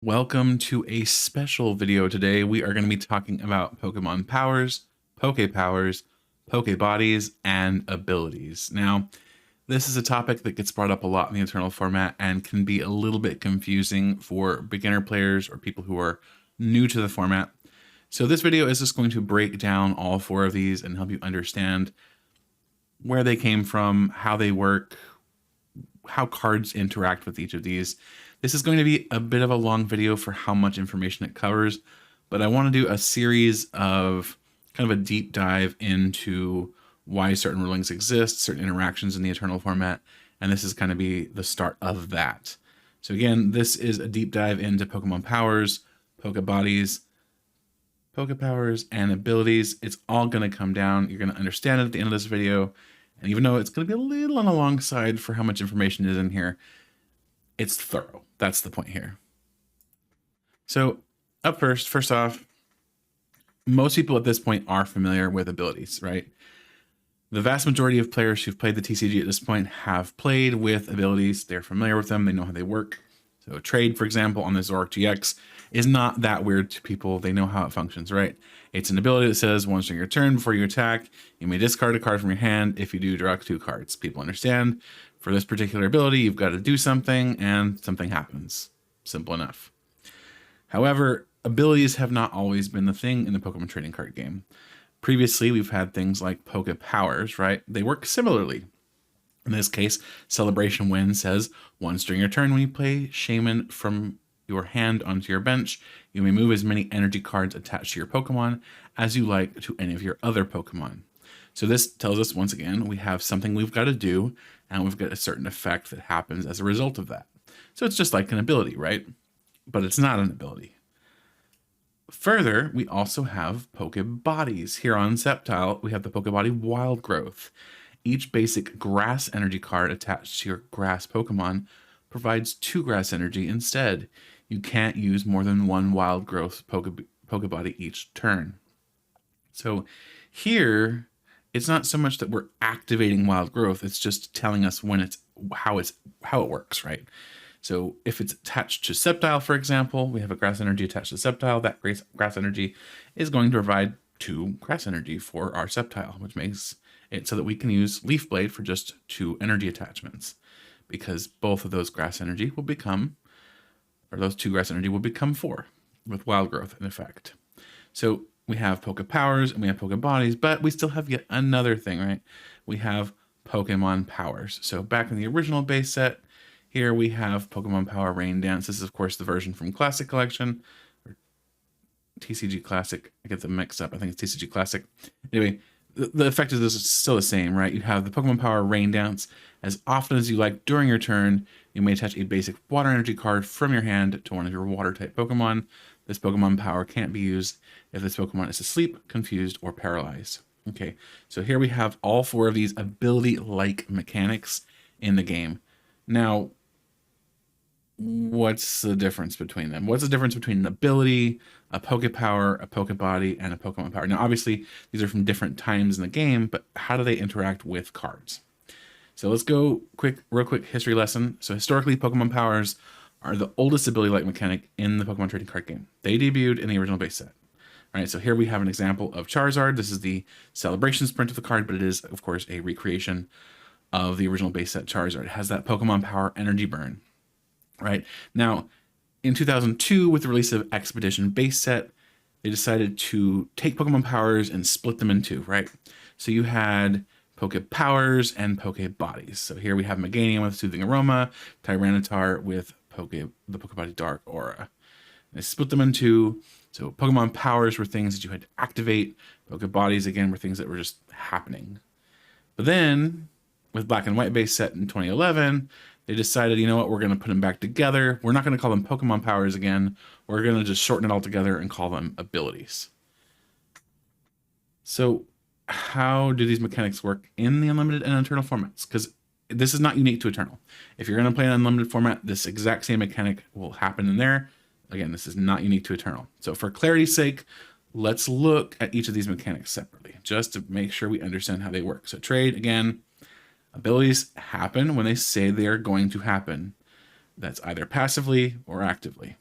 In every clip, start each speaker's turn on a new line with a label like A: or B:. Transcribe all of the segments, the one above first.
A: Welcome to a special video today. We are going to be talking about Pokemon powers, Poké-POWERS, Poké-BODIES, and abilities. Now, this is a topic that gets brought up a lot in the Eternal format and can be a little bit confusing for beginner players or people who are new to the format. So this video is just going to break down all four of these and help you understand where they came from, how they work, how cards interact with each of these. This is going to be a bit of a long video for how much information it covers, but I want to do a series of kind of a deep dive into why certain rulings exist, certain interactions in the Eternal format, and this is going to be the start of that. So again, this is a deep dive into Pokemon powers, Poké-BODIES, Poké-POWERS, and abilities. It's all going to come down. You're going to understand it at the end of this video. And even though it's going to be a little on the long side for how much information is in here, it's thorough. That's the point here. So up first off, most people at this point are familiar with abilities, right? The vast majority of players who've played the TCG at this point have played with abilities. They're familiar with them. They know how they work. So trade, for example, on the Zoroark GX is not that weird to people. They know how it functions, right? It's an ability that says once during your turn before you attack, you may discard a card from your hand. If you do, draw 2 cards. People understand for this particular ability, you've got to do something and something happens. Simple enough. However, abilities have not always been the thing in the Pokemon trading card game. Previously, we've had things like Poké-POWERS, right? They work similarly. In this case, Celebration Wind says, once during your turn when you play Shaman from your hand onto your bench, you may move as many energy cards attached to your Pokemon as you like to any of your other Pokemon. So this tells us, once again, we have something we've got to do, and we've got a certain effect that happens as a result of that. So it's just like an ability, right? But it's not an ability. Further, we also have Poké-BODIES. Here on Sceptile, we have the Poké-BODIE Wild Growth. Each basic grass energy card attached to your grass Pokemon provides 2 grass energy instead. You can't use more than 1 wild growth Poké-BODIE each turn. So here, it's not so much that we're activating wild growth, it's just telling us when how it works, right? So if it's attached to Sceptile, for example, we have a grass energy attached to Sceptile. That grass energy is going to provide 2 grass energy for our Sceptile, which makes it so that we can use Leaf Blade for just 2 energy attachments, because both of those grass energy will become, or those 2 grass energy will become 4 with wild growth in effect. So we have Poké-POWERS and we have Poké-BODIES, but we still have yet another thing, right? We have Pokemon powers. So back in the original base set, here we have Pokemon Power Rain Dance. This is, of course, the version from Classic Collection, or TCG Classic. I get them mixed up. I think it's TCG Classic. Anyway, the effect of this is still the same, right? You have the Pokemon Power Rain Dance. As often as you like during your turn, you may attach a basic water energy card from your hand to one of your water-type Pokemon. This Pokemon power can't be used if this Pokemon is asleep, confused, or paralyzed. Okay, so here we have all 4 of these ability-like mechanics in the game. Now, what's the difference between them? What's the difference between an ability, a Poké-Power, a Poké-BODIE, and a Pokemon power? Now, obviously, these are from different times in the game, but how do they interact with cards? So let's go real quick history lesson. So historically, Pokemon powers are the oldest ability-like mechanic in the Pokemon trading card game. They debuted in the original base set. All right, so here we have an example of Charizard. This is the Celebration sprint of the card, but it is, of course, a recreation of the original base set Charizard. It has that Pokemon Power Energy Burn. Right now, in 2002, with the release of Expedition base set, they decided to take Pokemon powers and split them in 2, right? So you had Poké-POWERS and Poké-BODIES. So here we have Meganium with Soothing Aroma, Tyranitar with the Poké-BODIE Dark Aura. They split them in 2. So Pokemon powers were things that you had to activate. Poké-BODIES, again, were things that were just happening. But then, with Black and White base set in 2011, they decided, you know what, we're going to put them back together. We're not going to call them Pokemon powers again. We're going to just shorten it all together and call them abilities. So how do these mechanics work in the Unlimited and Eternal formats? Because this is not unique to Eternal. If you're going to play an Unlimited format, this exact same mechanic will happen in there. Again, this is not unique to Eternal. So for clarity's sake, let's look at each of these mechanics separately, just to make sure we understand how they work. So trade, again, abilities happen when they say they are going to happen. That's either passively or actively.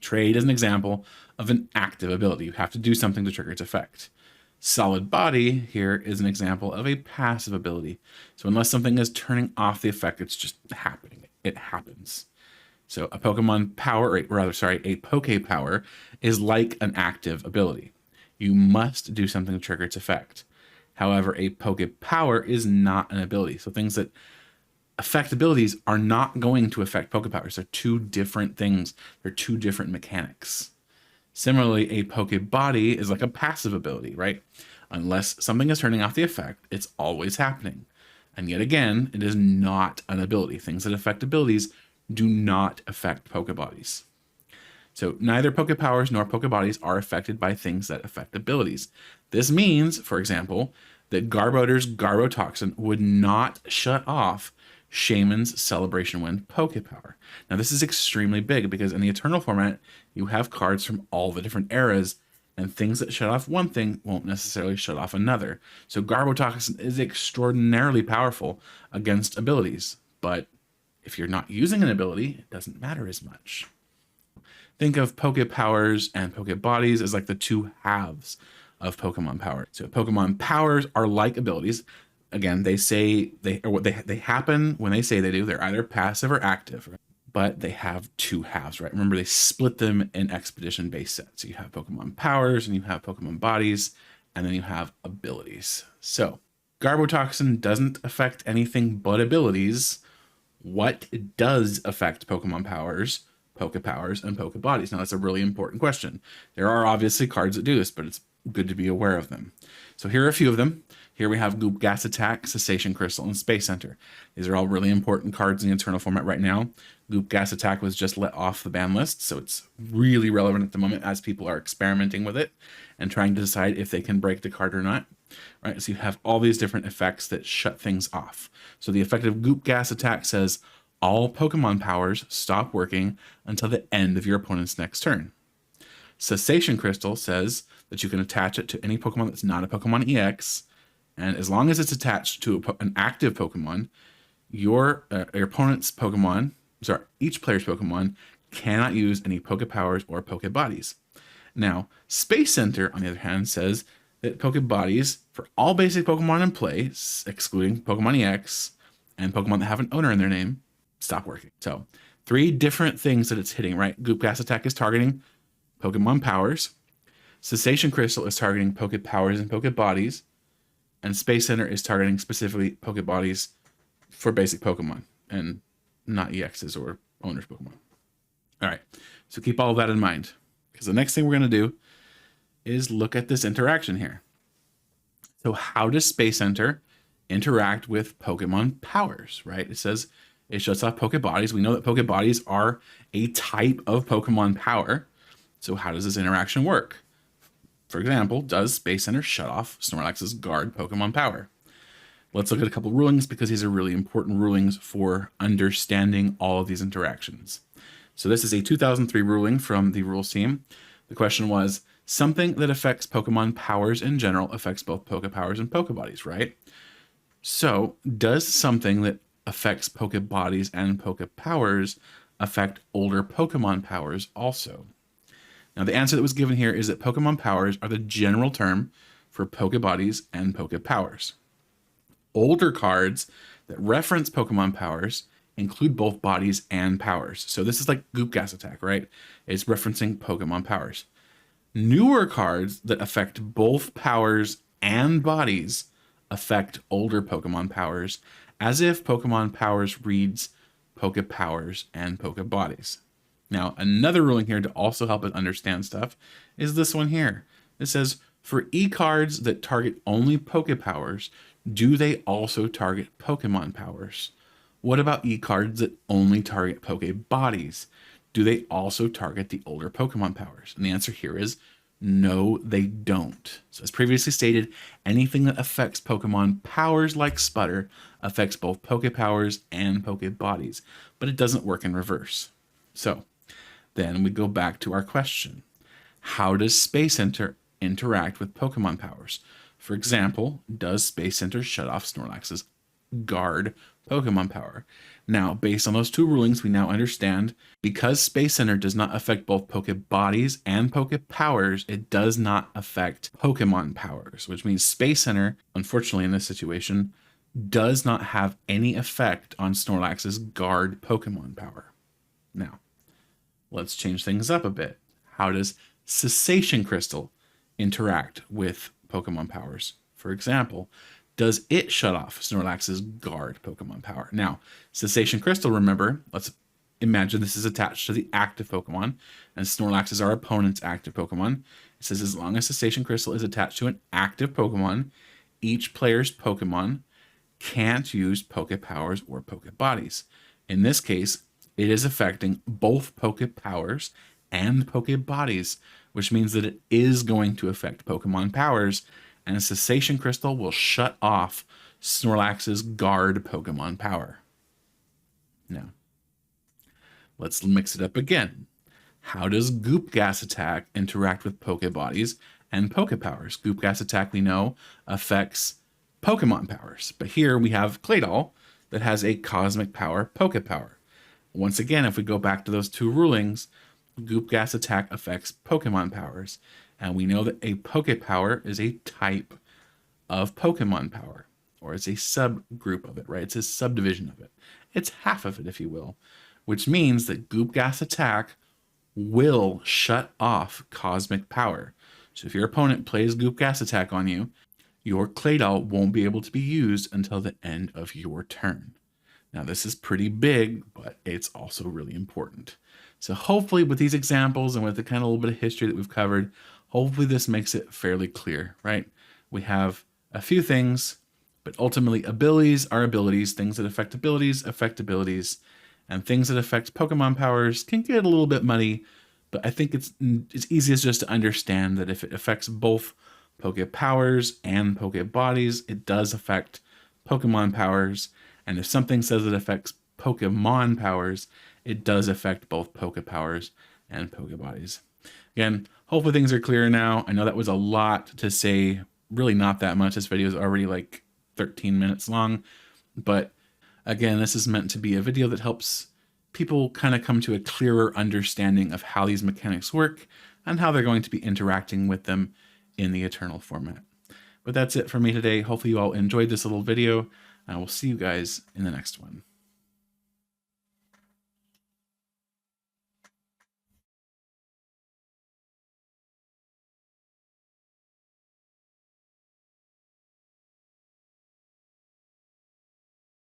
A: Trade is an example of an active ability. You have to do something to trigger its effect. Solid Body here is an example of a passive ability. So unless something is turning off the effect, it's just happening. It happens. So a Pokemon power, or rather, sorry, a Poké-Power is like an active ability. You must do something to trigger its effect. However, a Poké-Power is not an ability. So things that affect abilities are not going to affect Poké-Powers. They're two different things. They're two different mechanics. Similarly, a Poké-Body is like a passive ability, right? Unless something is turning off the effect, it's always happening. And yet again, it is not an ability. Things that affect abilities do not affect Poké-Bodies. So neither Poké-Powers nor Poké-Bodies are affected by things that affect abilities. This means, for example, that Garbodor's Garbotoxin would not shut off Shaman's Celebration Wind Poké-Power. Now this is extremely big because in the Eternal format, you have cards from all the different eras, and things that shut off one thing won't necessarily shut off another. So Garbotoxin is extraordinarily powerful against abilities, but if you're not using an ability, it doesn't matter as much. Think of Poké-Powers and Poké-Bodies as like the two halves of Pokemon Power. So Pokemon Powers are like abilities. Again, they happen when they say they do. They're either passive or active, right? But they have two halves, right? Remember, they split them in expedition-based sets. So you have Pokemon Powers and you have Pokemon Bodies, and then you have abilities. So Garbotoxin doesn't affect anything but abilities. What does affect Pokemon Powers, Poké-Powers, and Poké-Bodies? Now, that's a really important question. There are obviously cards that do this, but it's good to be aware of them. So here are a few of them. Here we have Goop Gas Attack, Cessation Crystal, and Space Center. These are all really important cards in the Eternal format right now. Goop Gas Attack was just let off the ban list, so it's really relevant at the moment as people are experimenting with it and trying to decide if they can break the card or not. Right, so you have all these different effects that shut things off. So the effect of Goop Gas Attack says all Pokemon powers stop working until the end of your opponent's next turn. Cessation Crystal says that you can attach it to any Pokemon that's not a Pokemon EX, and as long as it's attached to an active Pokemon, your opponent's Pokemon, each player's Pokemon cannot use any Poké-Powers or Poké-Bodies. Now, Space Center, on the other hand, says that Poké-Bodies, for all basic Pokemon in play, excluding Pokemon EX and Pokemon that have an owner in their name, stop working. So, three different things that it's hitting, right? Goop Gas Attack is targeting Pokemon Powers. Cessation Crystal is targeting Poké-Powers and Poké-Bodies. And Space Center is targeting specifically Poké-Bodies for basic Pokemon and not EXs or owner's Pokemon. All right, so keep all of that in mind, because the next thing we're going to do is look at this interaction here. So how does Space Center interact with Pokemon Powers, right? It says it shuts off Poké-Bodies. We know that Poké-Bodies are a type of Pokemon Power. So how does this interaction work? For example, does Space Center shut off Snorlax's Guard Pokemon Power? Let's look at a couple rulings because these are really important rulings for understanding all of these interactions. So this is a 2003 ruling from the rules team. The question was, something that affects Pokemon Powers in general affects both Poké-Powers and Poké-Bodies, right? So does something that affects Poké-Bodies and Poké-Powers affect older Pokemon Powers also? Now, the answer that was given here is that Pokemon Powers are the general term for Poké-Bodies and Poké-Powers. Older cards that reference Pokemon Powers include both bodies and powers. So this is like Goop Gas Attack, right? It's referencing Pokemon Powers. Newer cards that affect both powers and bodies affect older Pokemon Powers, as if Pokemon Powers reads Poké-Powers and Poké-Bodies. Now, another ruling here to also help us understand stuff is this one here. It says, for E-cards that target only Poké-Powers, do they also target Pokemon Powers? What about E-cards that only target Poké-Bodies? Do they also target the older Pokemon Powers? And the answer here is no, they don't. So as previously stated, anything that affects Pokemon Powers like Sputter affects both Poké-Powers and Poké-Bodies, but it doesn't work in reverse. So then we go back to our question. How does Space Center interact with Pokemon Powers? For example, does Space Center shut off Snorlax's guard Pokemon power. Now, based on those two rulings, we now understand because Space Center does not affect both Poké-Bodies and Poké-Powers, it does not affect Pokemon powers, which means Space Center, unfortunately in this situation, does not have any effect on Snorlax's guard Pokemon power. Now, let's change things up a bit. How does Cessation Crystal interact with Pokemon powers? For example, does it shut off Snorlax's guard Pokemon power? Now, Cessation Crystal, remember, let's imagine this is attached to the active Pokemon, and Snorlax is our opponent's active Pokemon. It says as long as Cessation Crystal is attached to an active Pokemon, each player's Pokemon can't use Poké-Powers or Poké-Bodies. In this case, it is affecting both Poké-Powers and Poké-Bodies, which means that it is going to affect Pokemon powers, and Cessation Crystal will shut off Snorlax's guard Pokemon power. Now, let's mix it up again. How does Goop Gas Attack interact with Poké-Bodies and Poké-Powers? Goop Gas Attack, we know, affects Pokemon powers, but here we have Claydol that has a Cosmic Power Poké-Power. Once again, if we go back to those two rulings, Goop Gas Attack affects Pokemon powers, and we know that a Poké-Power is a type of Pokemon power, or it's a subgroup of it, right? It's a subdivision of it. It's half of it, if you will, which means that Goop Gas Attack will shut off Cosmic Power. So if your opponent plays Goop Gas Attack on you, your Claydol won't be able to be used until the end of your turn. Now, this is pretty big, but it's also really important. So hopefully with these examples and with the kind of little bit of history that we've covered, hopefully this makes it fairly clear, right? We have a few things, but ultimately abilities are abilities. Things that affect abilities, and things that affect Pokemon powers can get a little bit muddy, but I think it's easiest just to understand that if it affects both Poké-Powers and Poké-Bodies, it does affect Pokemon powers. And if something says it affects Pokemon powers, it does affect both Poké-Powers and Poké-Bodies. Again, hopefully things are clear now. I know that was a lot to say, really not that much. This video is already like 13 minutes long. But again, this is meant to be a video that helps people kind of come to a clearer understanding of how these mechanics work and how they're going to be interacting with them in the Eternal format. But that's it for me today. Hopefully you all enjoyed this little video, and I will see you guys in the next one.